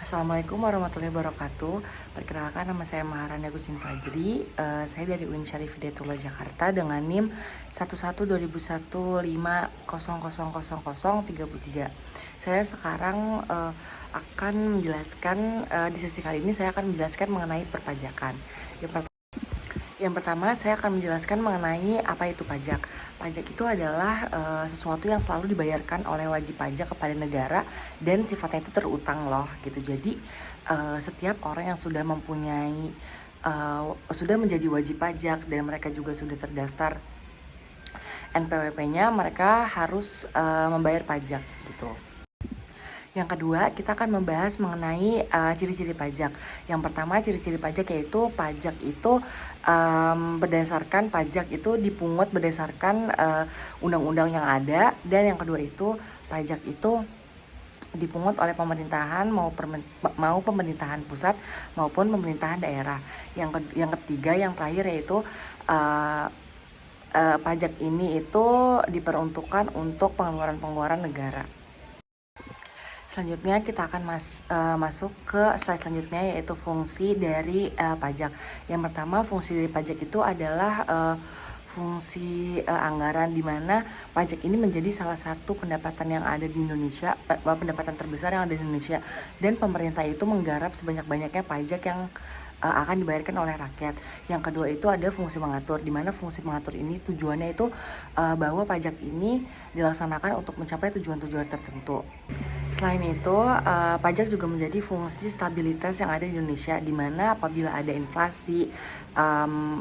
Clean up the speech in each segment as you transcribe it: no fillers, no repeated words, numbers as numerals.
Assalamualaikum warahmatullahi wabarakatuh. Perkenalkan, nama saya Maharani Agustin Fajri. Saya dari UIN Syarif Hidayatullah Jakarta dengan NIM 11/2001500033. Saya sekarang akan menjelaskan di sesi kali ini saya akan menjelaskan mengenai perpajakan. Yang pertama, saya akan menjelaskan mengenai apa itu pajak. Pajak itu adalah sesuatu yang selalu dibayarkan oleh wajib pajak kepada negara dan sifatnya itu terutang loh gitu. Jadi setiap orang yang sudah mempunyai sudah menjadi wajib pajak dan mereka juga sudah terdaftar NPWP-nya, mereka harus membayar pajak gitu. Yang kedua, kita akan membahas mengenai ciri-ciri pajak. Yang pertama, ciri-ciri pajak yaitu pajak itu berdasarkan pajak itu dipungut berdasarkan undang-undang yang ada, dan yang kedua itu pajak itu dipungut oleh pemerintahan mau pemerintahan pusat maupun pemerintahan daerah. Yang ketiga, yang terakhir yaitu pajak ini itu diperuntukkan untuk pengeluaran negara. Selanjutnya kita akan masuk ke slide selanjutnya, yaitu fungsi dari pajak. Yang pertama, fungsi dari pajak itu adalah fungsi anggaran, di mana pajak ini menjadi salah satu pendapatan yang ada di Indonesia, pendapatan terbesar yang ada di Indonesia, dan pemerintah itu menggarap sebanyak-banyaknya pajak yang akan dibayarkan oleh rakyat. Yang kedua itu ada fungsi mengatur, di mana fungsi mengatur ini tujuannya itu bahwa pajak ini dilaksanakan untuk mencapai tujuan-tujuan tertentu. Selain itu, pajak juga menjadi fungsi stabilitas yang ada di Indonesia, di mana apabila ada inflasi,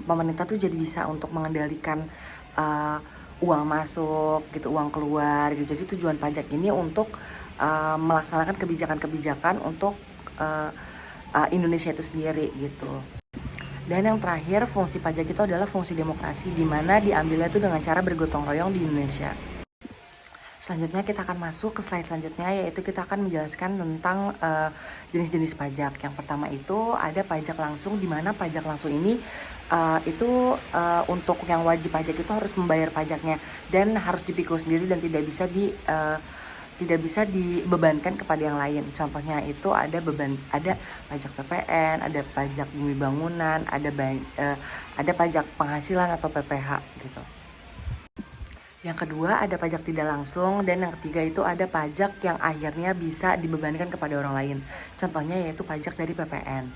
pemerintah tuh jadi bisa untuk mengendalikan uang masuk gitu, uang keluar gitu. Jadi tujuan pajak ini untuk melaksanakan kebijakan-kebijakan untuk Indonesia itu sendiri gitu. Dan yang terakhir, fungsi pajak itu adalah fungsi demokrasi, di mana diambilnya itu dengan cara bergotong royong di Indonesia. Selanjutnya kita akan masuk ke slide selanjutnya, yaitu kita akan menjelaskan tentang jenis-jenis pajak. Yang pertama itu ada pajak langsung, di mana pajak langsung ini untuk yang wajib pajak itu harus membayar pajaknya dan harus dipikul sendiri dan tidak bisa dibebankan kepada yang lain. Contohnya itu ada pajak PPN, ada pajak bumi bangunan, ada pajak penghasilan atau PPH gitu. Yang kedua ada pajak tidak langsung, dan yang ketiga itu ada pajak yang akhirnya bisa dibebankan kepada orang lain. Contohnya yaitu pajak dari PPN.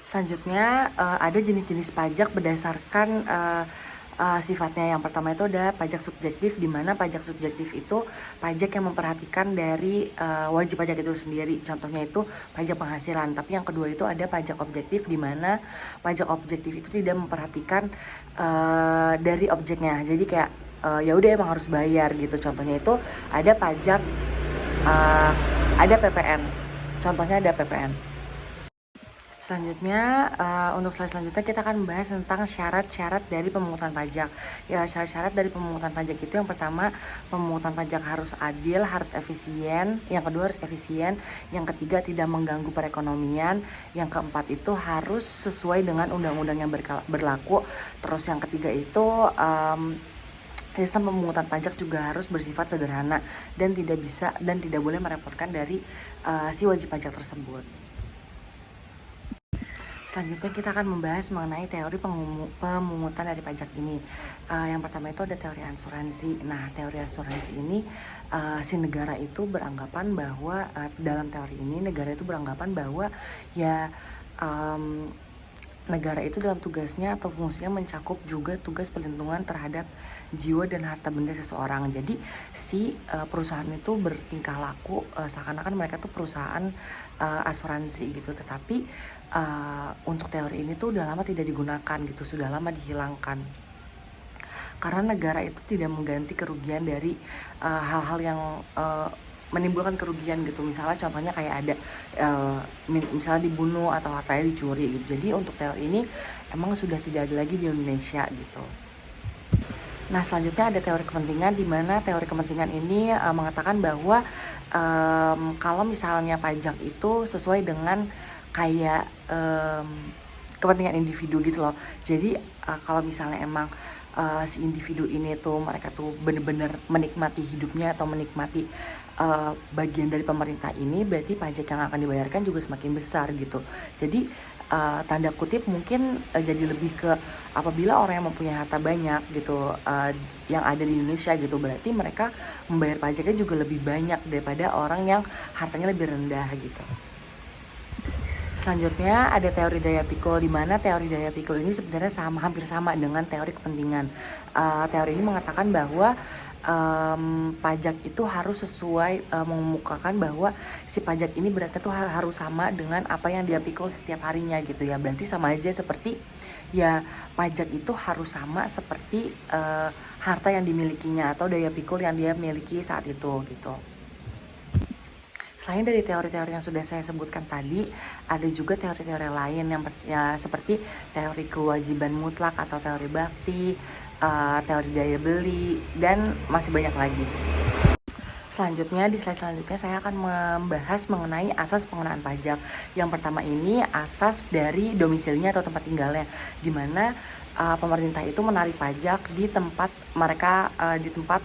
Selanjutnya ada jenis-jenis pajak berdasarkan sifatnya. Yang pertama itu ada pajak subjektif, di mana pajak subjektif itu pajak yang memperhatikan dari wajib pajak itu sendiri. Contohnya itu pajak penghasilan. Tapi yang kedua itu ada pajak objektif, di mana pajak objektif itu tidak memperhatikan dari objeknya. Jadi kayak ya udah emang harus bayar gitu. Contohnya itu ada pajak ada PPN. Contohnya ada PPN. Selanjutnya, untuk slide selanjutnya kita akan membahas tentang syarat-syarat dari pemungutan pajak. Ya, syarat-syarat dari pemungutan pajak itu yang pertama, pemungutan pajak harus adil, harus efisien. Yang kedua harus efisien. Yang ketiga tidak mengganggu perekonomian. Yang keempat itu harus sesuai dengan undang-undang yang berlaku. Terus yang ketiga itu sistem pemungutan pajak juga harus bersifat sederhana dan tidak boleh merepotkan dari si wajib pajak tersebut. Selanjutnya kita akan membahas mengenai teori pemungutan dari pajak ini. Yang pertama itu ada teori asuransi. Nah, teori asuransi ini si negara itu beranggapan bahwa dalam teori ini negara itu beranggapan bahwa ya negara itu dalam tugasnya atau fungsinya mencakup juga tugas perlindungan terhadap jiwa dan harta benda seseorang. Jadi si perusahaan itu bertingkah laku seakan-akan mereka tuh perusahaan asuransi gitu. Tetapi untuk teori ini tuh udah lama tidak digunakan gitu, sudah lama dihilangkan. Karena negara itu tidak mengganti kerugian dari hal-hal yang menimbulkan kerugian gitu. Misalnya contohnya kayak ada misalnya dibunuh atau hartanya dicuri gitu. Jadi untuk teori ini emang sudah tidak ada lagi di Indonesia gitu. Nah, selanjutnya ada teori kepentingan, di mana teori kepentingan ini mengatakan bahwa kalau misalnya pajak itu sesuai dengan kayak kepentingan individu gitu loh. Jadi kalau misalnya emang si individu ini tuh mereka tuh bener-bener menikmati hidupnya atau menikmati bagian dari pemerintah ini, berarti pajak yang akan dibayarkan juga semakin besar gitu. Jadi tanda kutip mungkin jadi lebih ke apabila orang yang mempunyai harta banyak gitu, yang ada di Indonesia gitu, berarti mereka membayar pajaknya juga lebih banyak daripada orang yang hartanya lebih rendah gitu. Selanjutnya ada teori daya pikul, di mana teori daya pikul ini sebenarnya hampir sama dengan teori kepentingan. Teori ini mengatakan bahwa pajak itu harus sesuai, mengemukakan bahwa si pajak ini beratnya tuh harus sama dengan apa yang dia pikul setiap harinya gitu ya. Berarti sama aja seperti ya pajak itu harus sama seperti harta yang dimilikinya atau daya pikul yang dia miliki saat itu gitu. Selain dari teori-teori yang sudah saya sebutkan tadi, ada juga teori-teori lain yang ya, seperti teori kewajiban mutlak atau teori bakti, teori daya beli, dan masih banyak lagi. Selanjutnya, di slide selanjutnya saya akan membahas mengenai asas pengenaan pajak. Yang pertama ini asas dari domisilinya atau tempat tinggalnya, di mana pemerintah itu menarik pajak di tempat mereka di tempat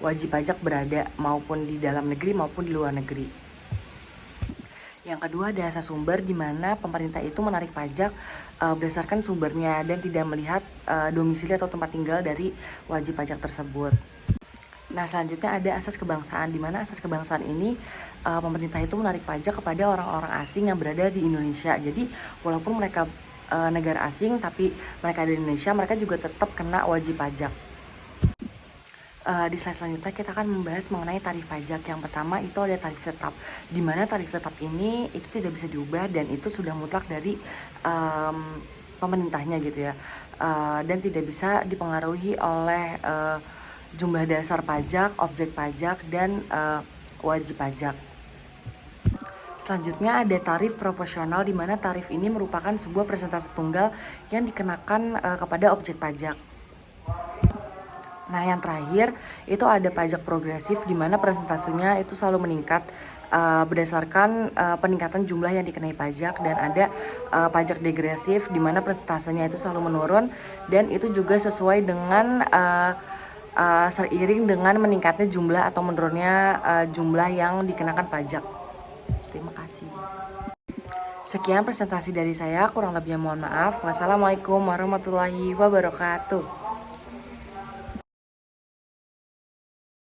wajib pajak berada, maupun di dalam negeri maupun di luar negeri. Yang kedua ada asas sumber, di mana pemerintah itu menarik pajak berdasarkan sumbernya dan tidak melihat domisili atau tempat tinggal dari wajib pajak tersebut. Nah, selanjutnya ada asas kebangsaan, di mana asas kebangsaan ini pemerintah itu menarik pajak kepada orang-orang asing yang berada di Indonesia. Jadi walaupun mereka negara asing tapi mereka di Indonesia, mereka juga tetap kena wajib pajak. Di slide selanjutnya kita akan membahas mengenai tarif pajak. Yang pertama itu ada tarif tetap, di mana tarif tetap ini itu tidak bisa diubah dan itu sudah mutlak dari pemerintahnya gitu ya, dan tidak bisa dipengaruhi oleh jumlah dasar pajak, objek pajak, dan wajib pajak. Selanjutnya ada tarif proporsional, di mana tarif ini merupakan sebuah persentase tunggal yang dikenakan kepada objek pajak. Nah, yang terakhir itu ada pajak progresif, di mana persentasenya itu selalu meningkat berdasarkan peningkatan jumlah yang dikenai pajak, dan ada pajak degresif, di mana persentasenya itu selalu menurun dan itu juga sesuai dengan seiring dengan meningkatnya jumlah atau menurunnya jumlah yang dikenakan pajak. Terima kasih. Sekian presentasi dari saya, kurang lebihnya mohon maaf. Wassalamualaikum warahmatullahi wabarakatuh.